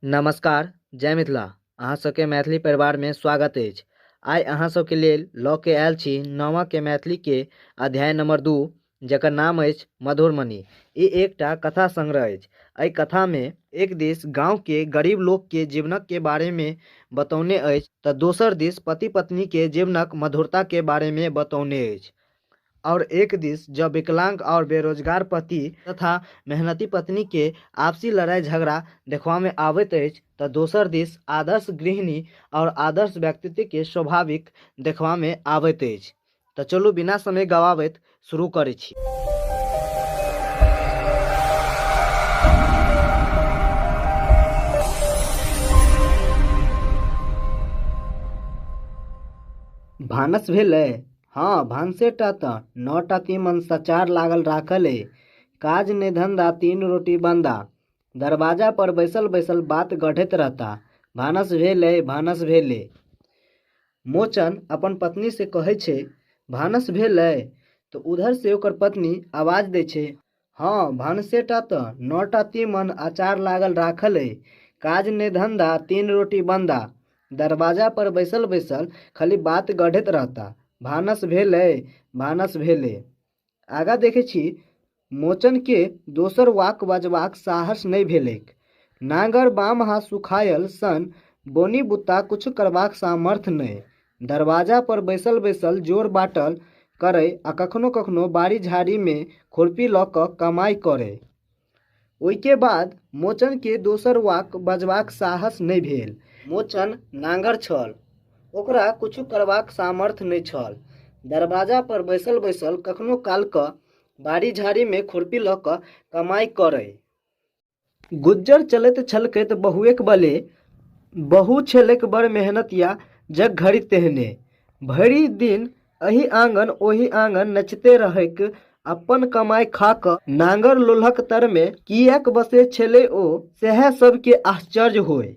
नमस्कार, जय मिथिला। अहाँ सबके मैथिली परिवार में स्वागत अछि। आइ अहाँ सबके लेल लऽ के आयल छी नौमा के मैथिली के अध्याय नंबर 2, जकर नाम अछि मधुरमणि। ई एकटा कथा संग्रह अछि। एहि कथा में एक दिस गांव के गरीब लोक के जीवनक के बारे में बतौने अछि, तऽ दोसर दिस पति पत्नी के जीवनक मधुरता के बारे में बतौने अछि। और एक दिस जब विकलांग और बेरोजगार पति तथा मेहनती पत्नी के आपसी लड़ाई झगड़ा देखवा में आवत अछि, तऽ दोसर दिस आदर्श गृहिणी और आदर्श व्यक्तित्व के स्वाभाविक देखवा में आवत अछि। तऽ चलू बिना समय गवाबैत शुरू करै छी। भानस भेलै? हाँ, भानसेटा तऽ 9टा तीमन सचार लागल राखल अइ। काज ने धंधा, 3 रोटी बंदा। दरवाजा पर बैसल बैसल बात गढ़ैत रहता। भानस भेलै, भानस भेलै। मोचन अपन पत्नी से कहै छै, भानस भेलै? तो उधर से ओकर पत्नी आवाज दै छै, हाँ, भानसेटा तऽ 9टा तीमन अचार लागल राखल अइ। काज ने धंधा, 3 रोटी बंदा। दरवाजा पर बैसल बैसल खाली बात गढ़ैत रहता। भानस भेलै, भानस भेलै। आगा देखै छी, मोचन के दोसर वाक बजबाक साहस नहीं भेलैक। नांगर बाम हाथ सुखायल सन बोनी बुत्ता कुछ करबाक सामर्थ नहीं। दरवाजा पर बैसल बैसल जोर बाटल करे आ कखनो कखनो बाड़ी झाड़ी में खुरपी लऽ कऽ कमाई करे। ओइके बाद मोचन के दोसर वाक बजबाक साहस नहीं भेल। मोचन नांगर छल, ओकरा कुछ करबाक सामर्थ नहीं छल। दरवाजा पर बैसल बैसल कखनो काल क बाड़ी झाड़ी में खुरपी लऽ कऽ कमाई करे। गुज्जर चलैत छलकैत बहुएक बले, बहु छलैक बड़ मेहनतिया जग घड़ी तेहने। भरि दिन एही आंगन ओही आंगन नचते रहैक अपन कमाई खा क नांगर लोलहक तर में किएक बसे छलै ओ, सएह सबके आश्चर्य होय।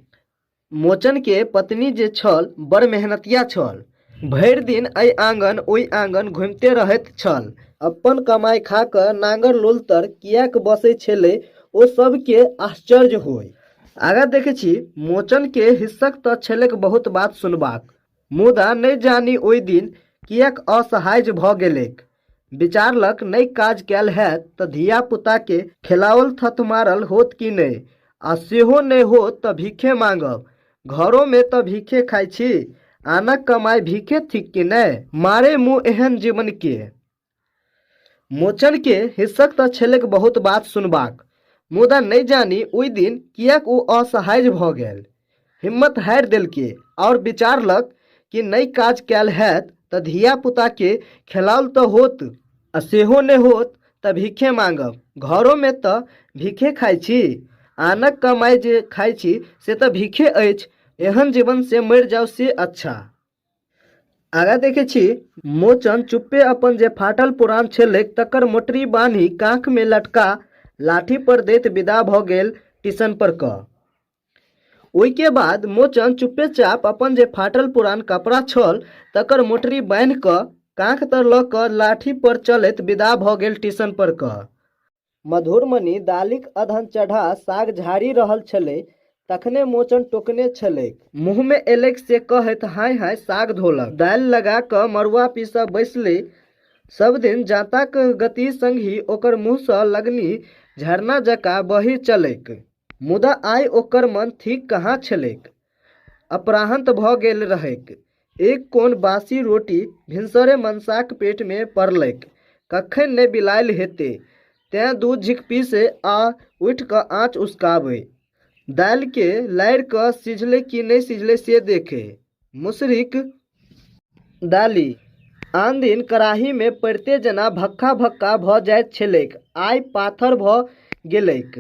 मोचन के पत्नी जे छल बड़ मेहनतिया छल। भरि दिन एहि आंगन ओहि आंगन घुमिते रहैत छल। अपन कमाई खा क नांगर लोलतर किएक बसे छलै ओ सबके आश्चर्य होय। आगा देखे छी, मोचन के हिस्सक तऽ छलैक बहुत बात सुनबाक, मुदा नहीं जानी ओहि दिन किएक असहाय भ गेलैक। विचारलक नहीं काज कैल हैत तऽ धिया पुता के खेलाओल थतमारल होत कि नहीं, आ सेहो नहीं होत तऽ भीखे मांगब। घरों में तऽ भीखे खाई छी, आनक कमाई भीखे थिक कि नहीं, मारे मुँह एहन जीवन के। मोचन के हिस्सक तऽ छलैक बहुत बात सुनबाक, मुदा नहीं जानी ओहि दिन किएक ओ असहाय भ गेल। हिम्मत हारि देलकै और विचारलक कि नहीं काज कैल हैत तऽ धिया पुता के खेलाओल तऽ होत, आ सेहो नहीं होत तऽ भीखे मांगब। घरों में तऽ भीखे खाई छी, आनक कमाई जे खाई छी से तऽ भीखे अछि। एहन जीवन से मर जाओ से अच्छा। आगा देखे छी, मोचन चुप्पे अपन जे फाटल पुरान छलैक तकर मोटरी बान्हि काख में लटका लाठी पर दैत विदा भ गेल टिशन पर क। ओइके बाद मोचन चुप्पे चाप अपन जे फाटल पुरान कपड़ा छल तकर मोटरी बान्हि क काख तर लऽ क लाठी पर चलैत विदा भ गेल टिशन पर क। मधुरमणि दालिक अधन चढ़ा साग झाड़ी रहल छलै, तखने मोचन टोकने छलैक। मुँह में एलैक से कहैत, हाय हाय साग धोलक। दालि लगा क मड़ुआ पीसऽ बैसलै। सब दिन जांताक गति संगी ओकर मुँह सँ लगनी झरना जकाँ बहि चलैक, मुदा आइ ओकर मन ठीक कहाँ छलैक। अपराह्न भ गेल रहैक। एक कोन बासी रोटी भिनसरे मनसाक पेट में पड़लैक। कखन ने बिलाइल हेतै, तें दूध झिक पीसै आ उठि क आँच उसकाबै। दालि के लारि क सिझलै कि नहीं सिझलै से देखै। मुसरीक दालि आन दिन कराही में पड़िते जेना भक्खा भक्खा भ जाइत छलैक, आइ पाथर भ गेलैक।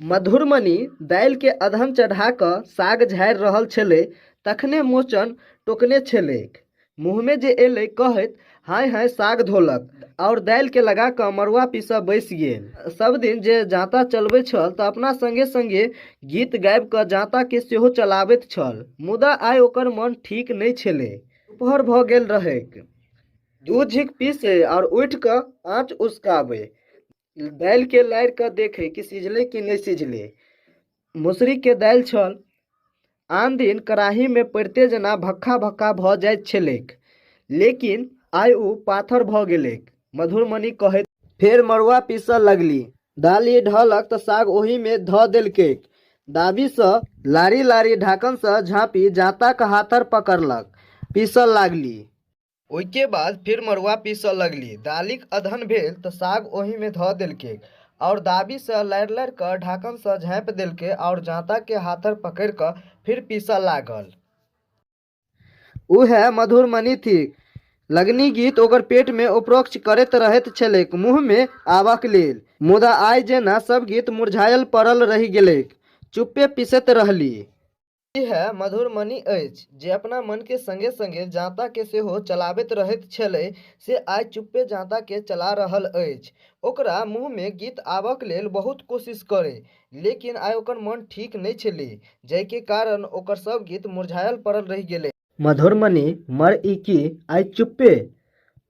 मधुरमणि दालि के अधन चढ़ा क साग झाड़ि रहल छलै, तखने मोचन टोकने छलैक। मुँह में जे एलै कहैत, हाय हाय साग धोलक, और दालि के लगा क मड़ुआ पीसऽ बैस गेल। सब दिन जे जांता चलबै छल तऽ अपना संगे संगे गीत गाबि क जांता के सेहो चलाबैत छल, मुदा आइ ओकर मन ठीक नहीं छलै। दुपहर भ गेल रहैक। दूध झिक पीसै और उठि क आँच उसकाबै। दालि के लारि क देखै कि सिझलै कि नहीं सिझलै। मसुरी के दालि छल। आन दिन कड़ाही में पड़िते जेना भक्खा भक्खा भऽ जाइत छलैक, लेकिन आइ ओ पाथर भऽ गेलैक। मधुरमणि कहैत फेर मड़ुआ पीसऽ लगली। दालि ढलक तऽ साग ओहि में धऽ देलकैक। दाबी सँ लारी लारी ढाकन सँ झाँपी जाँताक हाथर पकड़लक, पीसऽ लागली। ओहिके बाद फिर मड़ुआ पीसऽ लगली। दालिक अधन भेल तऽ साग ओहि में धऽ देलकैक और दाबी सँ लारि लारि कऽ ढाकन सँ झाँपि देलकै और जाँता के हाथर पकड़ि कऽ फिर पीसऽ लागल। उएह मधुरमणि थिक। लगनी गीत ओकर पेट में उपरोक्त करैत रहैत छलैक मुँह में आबक लेल। मुदा आइ जेना सब गीत मुरझायल पड़ल रहि गेलैक। चुप्पे पीसैत रहली। इएह मधुरमणि अछि जे अपना मन के संगे संगे जाँता के सेहो चलाबैत रहैत छलै, से आइ चुप्पे जाँता के चला रहल अछि। ओकरा मुँह में गीत आबक लेल बहुत कोशिश करे, लेकिन आइ ओकर मन ठीक नहीं छलै, जाहि के कारण ओकर सब गीत मुरझायल पड़ल रहि गेलै। मधुरमणि मर ई की आइ चुप्पे,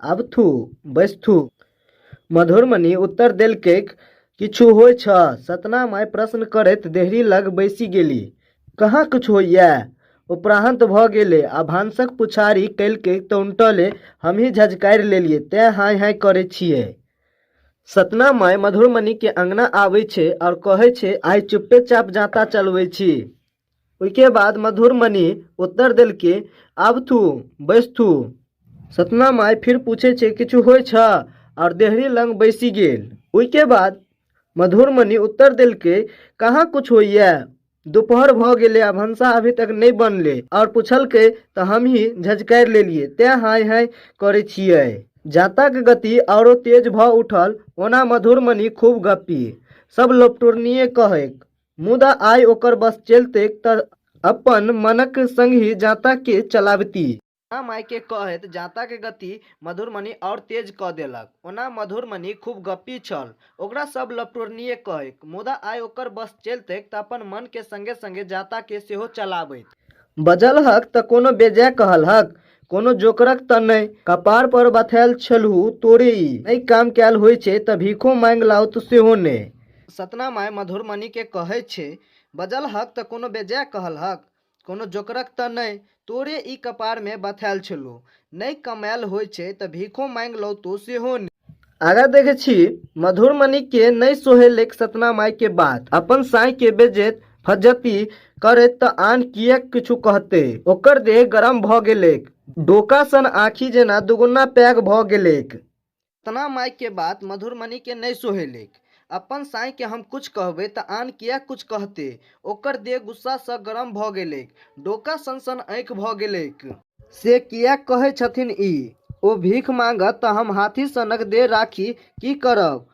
आब थू बैस थू। मधुरमणि उत्तर देलकैक, किछु होइ छ? सतना माय प्रश्न करैत देहरी लग बैसी गेली। कहाँ कुछ होइए? उपरांत भऽ गेलै आ भानसक पुछारी कैलकै तऽ उनटले हमही झजकारि लेलियै, तें हाय हाय करै छियै। सतना माय मधुरमणि के अंगना आबै छै और कहै छै आइ चुप्पे चाप जाँता चलबै छी। ओहिके बाद मधुरमणि उत्तर देलकै, आब थू बैस थू। सतना माय फिर पूछे छै किछु होइ छ और देहरी लंग बैसी गेल। ओहिके बाद मधुरमणि उत्तर देलकै, कहाँ कुछ होइए? दोपहर भऽ गेलै आ भनसा अभी तक नहीं बनलै और पुछलकै तऽ हमही झजकारि लेलियै, तें हाय हाय करै छियै। जाँताक गति औरो तेज भऽ उठल। ओना मधुरमणि खूब गप्पी, सब लोकटूरनिये कहैक, मुदा आइ ओकर बस चलतैक तऽ अपन मनक संगहि जाँता के चलाबती। माय के कहैत जाँता के गति मधुरमणि और तेज कऽ देलक। ओना मधुरमणि खूब गप्पी छल, ओकरा सब लपटोरनिये कहैक, मुदा आइ ओकर बस चलतैक तऽ अपन मन के संगे संगे जाँता के सेहो चलाबैत। बजलहक तऽ कोनो बेजाय कहलहक, कोनो जोकरक तऽ नहि। कपार पर बथायल छलहु तोरे ई नहि काम कैल होइ छै तऽ भीखो मांग लाउ तऽ सेहो नहि। सतना माय मधुरमणि के कहै छै, बजलहक तऽ कोनो बेजाय कहलहक, कोनो जोकरक तऽ नहि। तोरे ई कपार में बथायल छलौ, नहीं कमायल होइ छै तऽ भीखो मांग लौ तो सेहो नहीं। आगा देखे छी मधुरमणि के नहीं सोहेलैक सतना माय के बात। अपन साँई के बेजैत फज्जती करैत तऽ आन किएक किछु कहतै। ओकर देह गरम भऽ गेलैक, डोका सन आँखि जेना दुगुना पैघ भऽ गेलैक। सतना माय के बात मधुरमणि के नहीं सोहेलैक। अपन साँई के हम कुछ कहबै तऽ आन किएक कुछ कहतै। ओकर देह गुस्सा सँ गरम भऽ गेलैक, डोका सन सन आँखि भऽ गेलैक। से किएक कहै छथिन ई? ओ भीख मांगत तऽ हम हाथी सनक देह राखी की करब?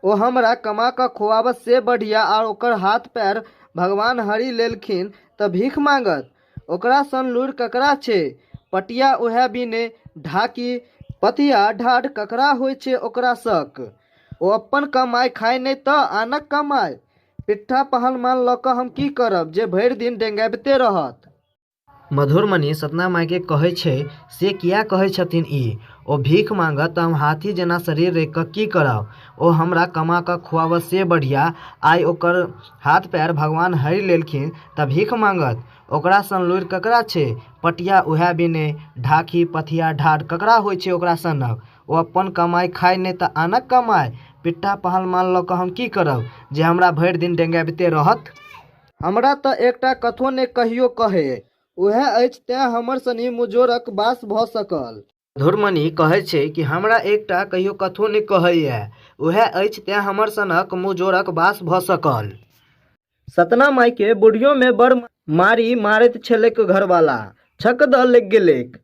ओ हमरा कमा कऽ खुआबत से बढ़िया, और ओकर हाथ पैर भगवान हरि लेलखिन तऽ भीख मांगत। ओकरा सन लूरि ककरा छै? पटिया उएह बिने, ढाकी पथिया ढाढ़ ककरा होइ छै ओकरा शक? ओ अपन कमाइ खाय नहि तऽ आनक कमाइ। पिट्ठा पहलमान लऽ कऽ हम की करब जे भरि दिन डेंगाबिते रहत? मधुरमणि सतना माय के कहै छै, से किया कहै छथिन ई? ओ भीख मांगत तऽ हम हाथी जेना शरीर राखि कऽ की करब? ओ हमरा कमा कऽ खुआबत से बढ़िया, आइ ओकर हाथ पैर भगवान हरि लेलखिन तऽ भीख मांगत। ओकरा सन लूरि ककरा छै? पटिया उएह बिने, ढाकी पथिया ढाढ़ ककरा होइ छै ओकरा सनक? ओ अपन कमाइ खाय नहि तऽ आनक कमाइ। पिट्ठा पहलमान लऽ कऽ हम की करब जे हमरा भरि दिन डेंगाबिते रहत? हमरा तऽ एकटा कथो नहि कहियो कहै, उएह अछि तें हमर सनी मुजोरक बास भऽ सकल। मधुरमणि कहै छै कि हमरा एकटा कहियो कथो नहि कहैए, उएह अछि तें हमर सनक मुजोरक बास भऽ सकल। सतना माय के बुढ़ियो में बड़ मारी मारैत छलैक घरवाला। छक दऽ लग गेलैक,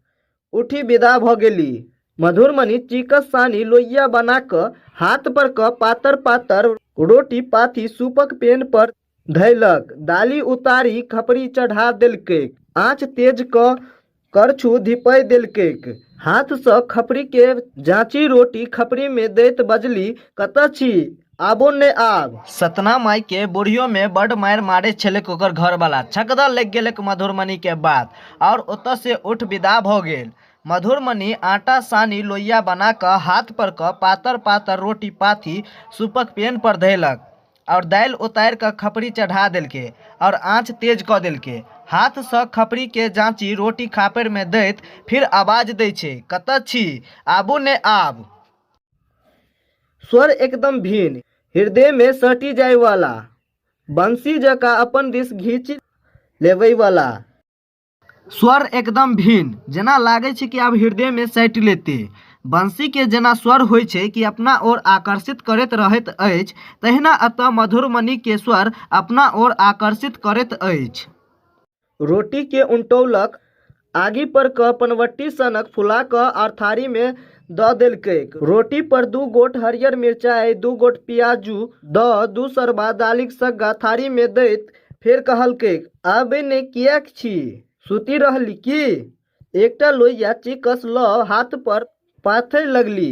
उठी विदा भऽ गेली। मधुरमणि चिकस सानी लोइया बना कऽ हाथ पर कऽ पातर पातर रोटी पाथी सूपक पेन पर धैलक। दालि उतारी खपरी चढ़ा देलकैक, आँच तेज कऽ करछू धिपै देलकैक। हाथ सँ खपरी के जाँची रोटी खपरी में दैत बजली, कतऽ छी? आबो ने आब। सतना माय के बुढ़ियो में बड़ मारि मारे छलैक ओकर घरवाला। छकदऽ लग गेलैक मधुरमणि के बात और ओतऽ से उठ विदा भऽ गेल। मधुरमणि आटा सानी लोइया बना कऽ हाथ पर कऽ पातर पातर रोटी पाथी सूपक पेन पर धैलक, और दालि उतारि कऽ खपरी चढ़ा देलकै और आँच तेज कऽ देलकै। हाथ सँ खपरी के जाँची रोटी खापर में दैत फिर आवाज दै छै, कतऽ छी, आबू ने आब। स्वर एकदम भिन्न, हृदय में सटी जाय वाला, बंसी जकाँ अपन दिस घींच लेबै वाला। स्वर एकदम भिन्न, जेना लागे छै कि आब हृदय में सटि लेते। बंसी के जेना स्वर होइ छै कि अपना ओर आकर्षित करैत रहैत अछि, तहिना अतः मधुरमणि के स्वर अपना ओर आकर्षित करैत अछि। रोटी के उनटौलक, आगि पर क पनवट्टी सनक फुला क और थारी में द देलकै। रोटी पर 2 गोट हरियर मिरचाई, 2 गोट प्याजू द 2 सरबा दालिक सग्गा थारी में दैत फेर कहलकै, आबे ने किएक छी, सुति रहली की? एकटा लोहिया चिकस ल हाथ पर पाथै लगली।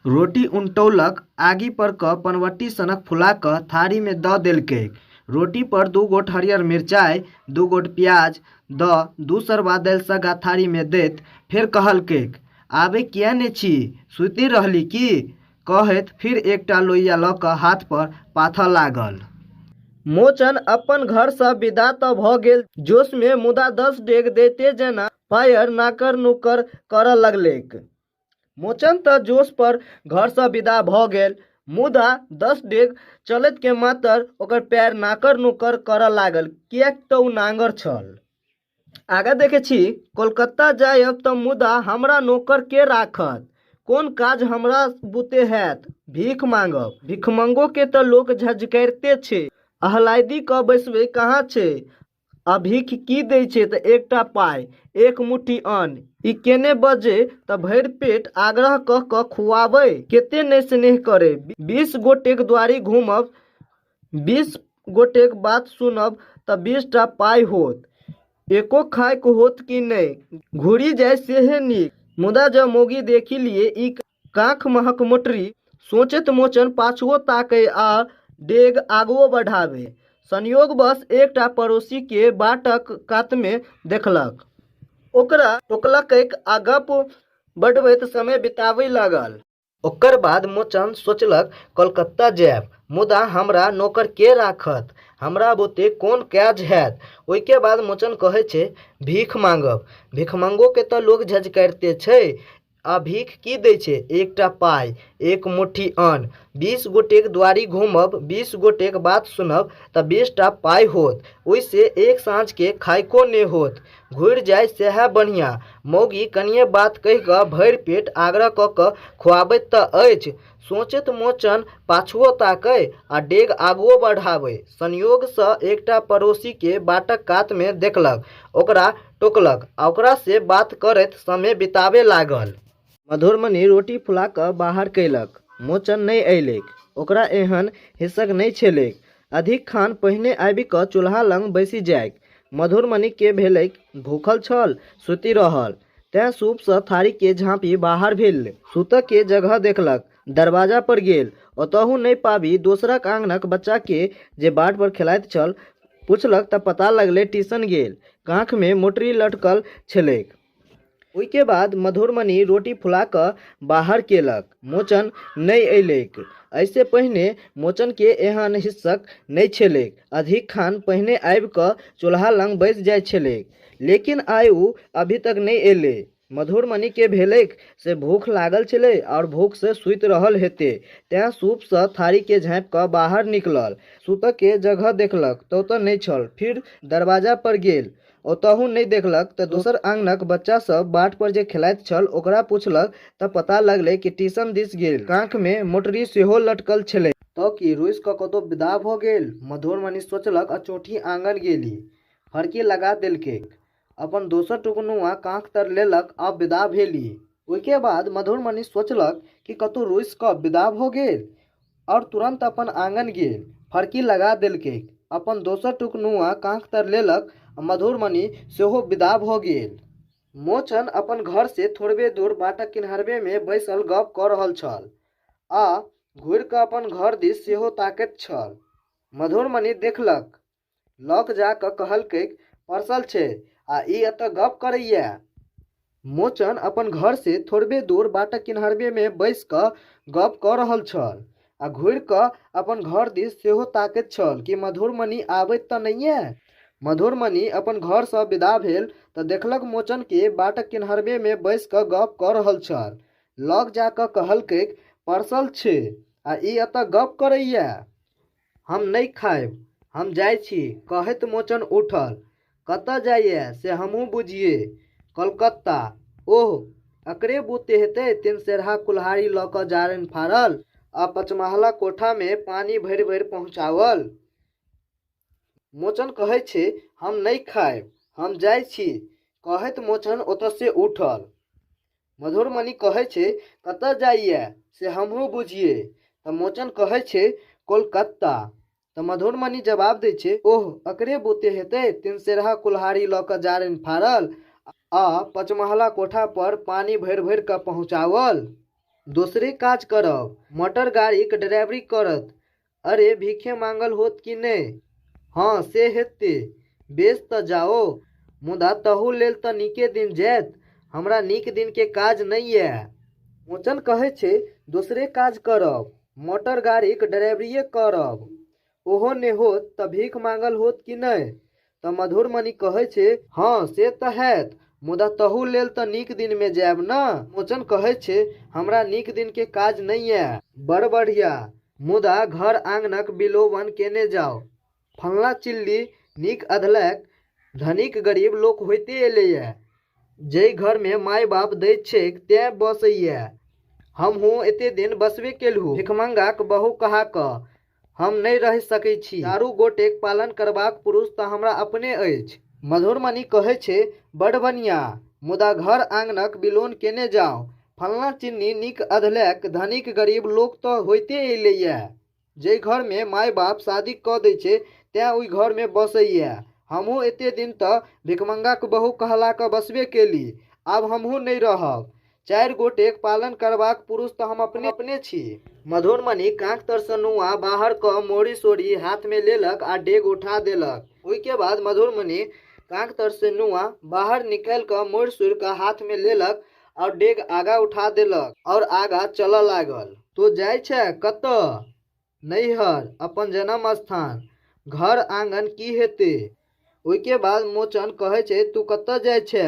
रोटी उनटौलक, आगि पर क पनवट्टी सनक फुला क थारी में द देलकै। रोटी पर 2 गोट हरियर मिरचाई, 2 गोट प्याज द 2 सरबा दालि सग्गा थारी में दैत फेर कहलकै, आबे किया ने छी, सुति रहली की? कहैत फिर एकटा लोहिया ल क हाथ पर पाथऽ लागल। मोचन अपन घर सँ विदा तऽ भ गेल जोश में, मुदा 10 डेग दैते जेना फायर नाकर नुकर करऽ लगलैक। मोचन तऽ जोश पर घर सँ विदा भ गेल, मुदा 10 डेग चलैत के मातर ओकर पैर नाकर नुकर करऽ लागल, किएक तऽ उ नांगर छल। आगा देखे छी, कोलकाता जायब तऽ मुदा हमरा नौकर के राखत, कोन काज हमरा बुते हैत, भीख मांगब। भिखमंगो के तऽ लोक झजकारिते छै, अहलाइदी क बैसबै कहाँ छै, आ भीख की दै छै तऽ एकटा पाइ, एक मुट्ठी अन्न, ई केने बजे तऽ भरि पेट आग्रह क क खुआबै, केते नै स्नेह करे। 20 गोटेक दुआरी घूमब, 20 गोटेक बात सुनब तऽ 20 टा पाइ होत, एको खायक होत कि नै, घुरि जाय सेहे नीक। मुदा जब मौगी देखि लिए ई काख महक मोटरी, सोचैत मोचन पाछुओ ताकै आ डेग आगुओ बढ़ावे। संयोगवश एकटा पड़ोसी के बाटक कात में देखलक, ओकरा टोकलकै आ गप बढ़बैत समय बिताबै लागल। ओकर बाद मोचन सोचलक, कोलकाता जायब, मुदा हमरा नौकर के राखत, हमरा बुते कोन काज हैत। ओइके बाद मोचन कहै छै, भीख मांगब, भिखमंगो के तऽ लोग झजकारिते छै, आ भीख की दै छै, एकटा पाइ, एक मुट्ठी अन्न, 20 गोटेक दुआरी घूमब, 20 गोटेक बात सुनब तऽ 20 टा पाइ होत, ओइसे एक साँझ के खाइको ने होत, घुरि जाय सेहे बढ़िया। मौगी कनिये बात कहि क भरि पेट आग्रह क क खुआबैत तऽ अछि। सोचैत मोचन पाछुओ ताकै आ डेग आगुओ बढ़ाबै। संयोग सँ एकटा पड़ोसी के बाटक कात में देखलक, ओकरा टोकलक आ ओकरा से बात करैत समय बिताबै लागल। मधुरमणि रोटी फुला क बाहर कयलक, मोचन नै अयलैक, ओकरा एहन हिस्सक नै छेलैक। अधिक खान पहिने आबि क चूल्हा लग बैसि जायक। मधुरमणि के भेलैक भूखल छल, सुति रहल, तें सूप सँ थारी के झाँपि बाहर भेल, सुतऽ के जगह देखलक, दरवाजा पर गेल, ओतहु नै पाबि दोसरक आंगनक बच्चा के जे बाट पर खेलाइत छल पुछलक तऽ पता लगलै ट्यूशन गेल, काख में मोटरी लटकल छलैक। ओइके बाद मधुरमणि रोटी फुला क बाहर केलक, मोचन नै अयलैक। ऐसे पहिने मोचन के एहन हिस्सक नै छलैक, अधिक खान पहिने आबि क चूल्हा लग बैस जाय छलैक, लेकिन आइ उ अभी तक नै एलै। मधुरमणि के भेलैक से भूख लागल छलै और भूख से सुति रहल हेतै, तें सूप सँ थारी के झाँपि क बाहर निकलल, सुतऽ के जगह देखलक तऽ ओतऽ नै छल, फिर दरवाजा पर गेल, ओतहु नै देखलक तऽ दोसर आंगनक बच्चा सब बाट पर जे खेलाइत छल ओकरा पुछलक तऽ पता लगलै कि ट्यूशन दिस गेल, काख में मोटरी सेहो लटकल छलै। तऽ की रुइस क कतौ विदा भ गेल, मधुरमणि सोचलक आ चोटी आंगन गेली, फड़की लगा देलकैक, अपन दोसर टुकनुआ काख तर लेलक आ विदा भेली। ओइके बाद मधुरमणि सोचलक कि कतौ रुइस क विदा भ गेल और तुरंत अपन आंगन गेल, फड़की लगा देलकैक, अपन दोसर टुकनुआ काख तर लेलक आ मधुरमणि सेहो विदा भ गेल। मोचन अपन घर से थोड़बे दूर बाटक किनारबे में बैसल गप क रहल छल आ घुरि क अपन घर दिस सेहो ताकैत छल। मधुरमणि देखलक, लग जा क कहलकैक, परसल छै आ ई एतऽ गप करैये। मोचन अपन घर से थोड़बे दूर बाटक किनारबे में बैस क गप क रहल छल आ घुरि कऽ अपन घर दिस सेहो ताकैत छल कि मधुरमणि आबैत तऽ नहिये। मधुरमणि अपन घर सँ विदा भेल तऽ देखलक मोचन के बाटक किनारबे में बैस कऽ गप कऽ रहल छल। लग जा कऽ कहलकै, परसल छै आ ई एतऽ गप करैया। हम नहि खायब, हम जाइ छी। कहैत मोचन उठल। कतऽ जाइए से हमहूँ बुझिए। कलकत्ता। ओह, एकरे बुते हेतै तिनसेरहा कुल्हाड़ी लऽ कऽ जारनि फाड़ल आ पचमहला कोठा में पानी भरि भरि पहुँचावल। मोचन कहै छै, हम नहीं खायब, हम जाइ छी। कहैत मोचन ओतऽ से उठल। मधुरमणि कहै छै, कतऽ जाइए से हमहूँ बुझिए। तऽ मोचन कहै छै, कोलकाता। तऽ मधुरमणि जवाब दै छै, ओह, एकरे बुते हेतै तिनसेरहा कुल्हाड़ी लऽ कऽ जारनि फाड़ल आ पचमहला कोठा पर पानी भरि भरि कऽ पहुँचावल। दोसरे काज करब, मोटर गाड़ीक ड्राइवरी करत। अरे भीखे मांगल होत कि नहि? हाँ, से हेतै। बेस तऽ जाओ, मुदा तहू लेल तऽ नीके दिन जायत। हमरा नीक दिन के काज नहीं ये। मोचन कहै छै, दोसरे काज करब, मोटर गाड़ीक ड्राइवरीये करब। ओहो ने होत तऽ भीख मांगल होत कि नहीं? तऽ मधुरमणि कहै छै, हाँ से तऽ हैत, मुदा तहू लेल तऽ नीक दिन में जायब न। मोचन कहै छै, हमरा नीक दिन के काज नहीं ये। बड़ बढ़िया, मुदा घर आंगनक बिलोवन केने जाओ। फल्ला चिल्ली नीक अधलैक धनिक गरीब लोक होइते एलैए। जै घर में माय बाप दैत छैक तें बसैए। हमहूँ एते दिन बसबे केलहुँ भिखमंगाक बहू कहा कऽ। हम नहीं रहि सकै छी। चारू गोटेक पालन करबाक पुरुष तऽ हमरा अपने अछि। मधुरमणि कहै छै, बड़ बढ़िया, मुदा घर आंगनक बिलोन केने जाओ। फल्ला चिन्नी नीक अधलैक धनिक गरीब लोक तऽ होइते एलैए। जै घर में माय बाप शादी कऽ दै छै तें ओहि घर में बसैए। हमहूँ एते दिन तऽ भिखमंगाक बहू कहला कऽ बसबे केली, आब हमहूँ नहीं रहब। चारि गोटेक पालन करबाक पुरुष तऽ हम अपने छी। मधुरमणि कांख तर सँ नुआ बाहर कऽ मोड़ी सोड़ी हाथ में लेलक आ डेग उठा देलक। ओहि के बाद मधुरमणि कांख तर से नुआ बाहर निकालि कऽ मोड़ि सोड़ि कऽ हाथ में लेलक और डेग आगा उठा देलक और आगा चलऽ लागल। तो जाइ छै कतऽ? नैहर, अपन जन्म स्थान। घर आंगन की हेतै? ओहि के बाद मोचन कहै छै, तू कतऽ जाइ छै?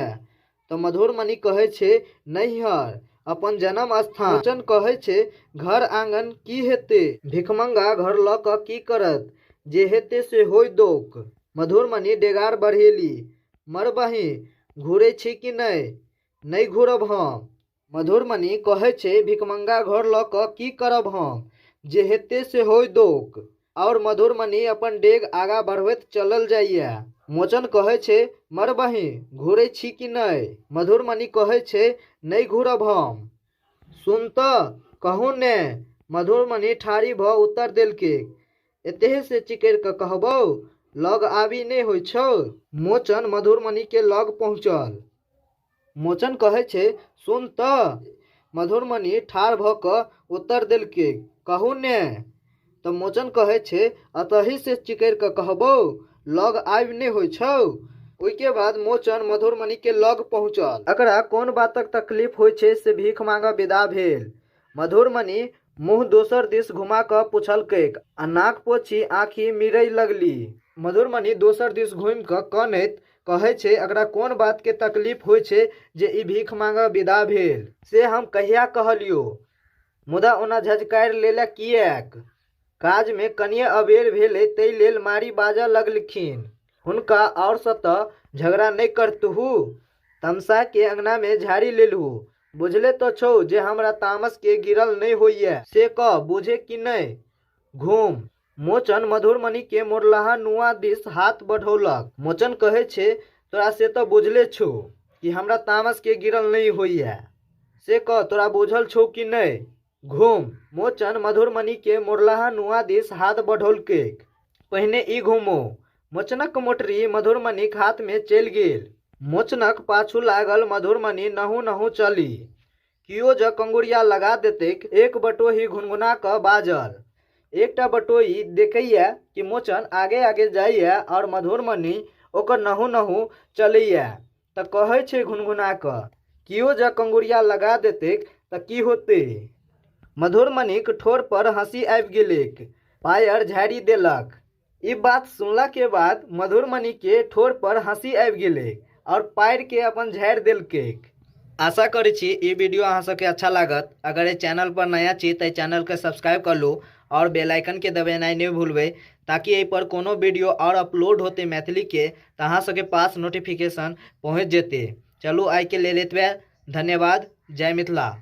तऽ मधुरमणि कहै छै, नैहर, अपन जन्म स्थान। मोचन कहै छै, घर आंगन की हेतै? भिखमंगा घर लऽ कऽ की करत? जे हेतै से होय दोक। मधुरमणि डेगार बढ़ेली। मरबही, घूरै छी कि नहीं? नहीं घूरब हम। मधुरमणि कहै छै, भिखमंगा घर लऽ कऽ की करब हम? जे हेतै से होय दोक। और मधुरमणि अपन डेग आगा बढ़बैत चलल जाइए। मोचन कहै छै, मरबही, घूरै छी कि नहीं? मधुरमणि कहै छै, नहीं घूरब हम। सुन तऽ, कहूँ ने। मधुरमणि ठाढ़ी भऽ उत्तर देलकै, एतेहे से चिकरि कऽ कहबौ, लग आबि ने होइ छौ। मोचन मधुरमणि के लग पहुँचल। मोचन कहै छै, सुन तऽ। मधुरमणि ठाढ़ भऽ कऽ उत्तर देलकै, कहू ने। तऽ मोचन कहै छै, अतही से चिकरि कऽ कहबौ, लग आबि ने होइ छौ। ओहि के बाद मोचन मधुरमणि के लग पहुँचल। एकरा कोन बातक तकलीफ होइ छै से भीख मांगऽ विदा भेल। मधुरमणि मुँह दोसर दिस घुमा कऽ पुछलकैक आ नाक पोछि आँखि मिरै लगली। मधुरमणि दोसर दिस घुमि कऽ कनैत कहै छै, एकरा कोन बात के तकलीफ होइ छै जे ई भीख मांगऽ विदा भेल से हम कहिया कहलियो। मुदा ओना झझकारि लेलए किएक? काज में कनिये अबेर भेलै तै लेल मारी बाजऽ लगलखिन। हुनका और सँ तऽ झगड़ा नहीं करतुहु, तमसा के अंगना में झाड़ी लेलहु। बुझले तो छौ जे हमरा तामस के गिरल नहीं होइए, से कह बुझे कि नहीं? घूम। मोचन मधुरमणि के मोड़लाहा नुआ दिस हाथ बढ़ौलक। मोचन कहै छै, तोरा से तो बुझले छौ कि हमरा तामस के गिरल नहीं होइए, से कह तोरा बुझल छौ कि नहीं? घूम। मोचन मधुरमणि के मोड़लाहा नुआ दिस हाथ बढ़ौलकै। पहिने ई घूमो। मोचनक मोटरी मधुरमणिक हाथ में चलि गेल। मोचनक पाछू लागल मधुरमणि नहु नहु चली। कियो जँ कंगुरिया लगा देतैक, एक बटोही घुनघुना कऽ बाजल। एकटा बटोही देखैए कि मोचन आगे आगे जाइए और मधुरमणि ओकर नहु नहु चलैए, तऽ कहै छै घुनघुना कऽ, कियो जँ कंगुरिया लगा देतैक तऽ की होतै? मधुर मणिक ठोर पर हंसी आबि गेलैक, पायर झाड़ी देलक। ई बात सुनला के बाद मधुर मणि के ठोर पर हंसी आबि गेलै और पायर के अपन झाड़ि देलकै। आशा करै छी ई वीडियो अहाँ सबके अच्छा लागत। अगर ये चैनल पर नया छी तो चैनल के सब्सक्राइब कर लो और बेल आइकन के दबेनाइ नहीं भूलबै, ताकि एहि पर कोनो वीडियो और अपलोड होते मैथिली के तो अहाँ सबके पास नोटिफिकेशन पहुँच जेतै। चलू आइ के लेल एतबे। धन्यवाद। जय मिथिला।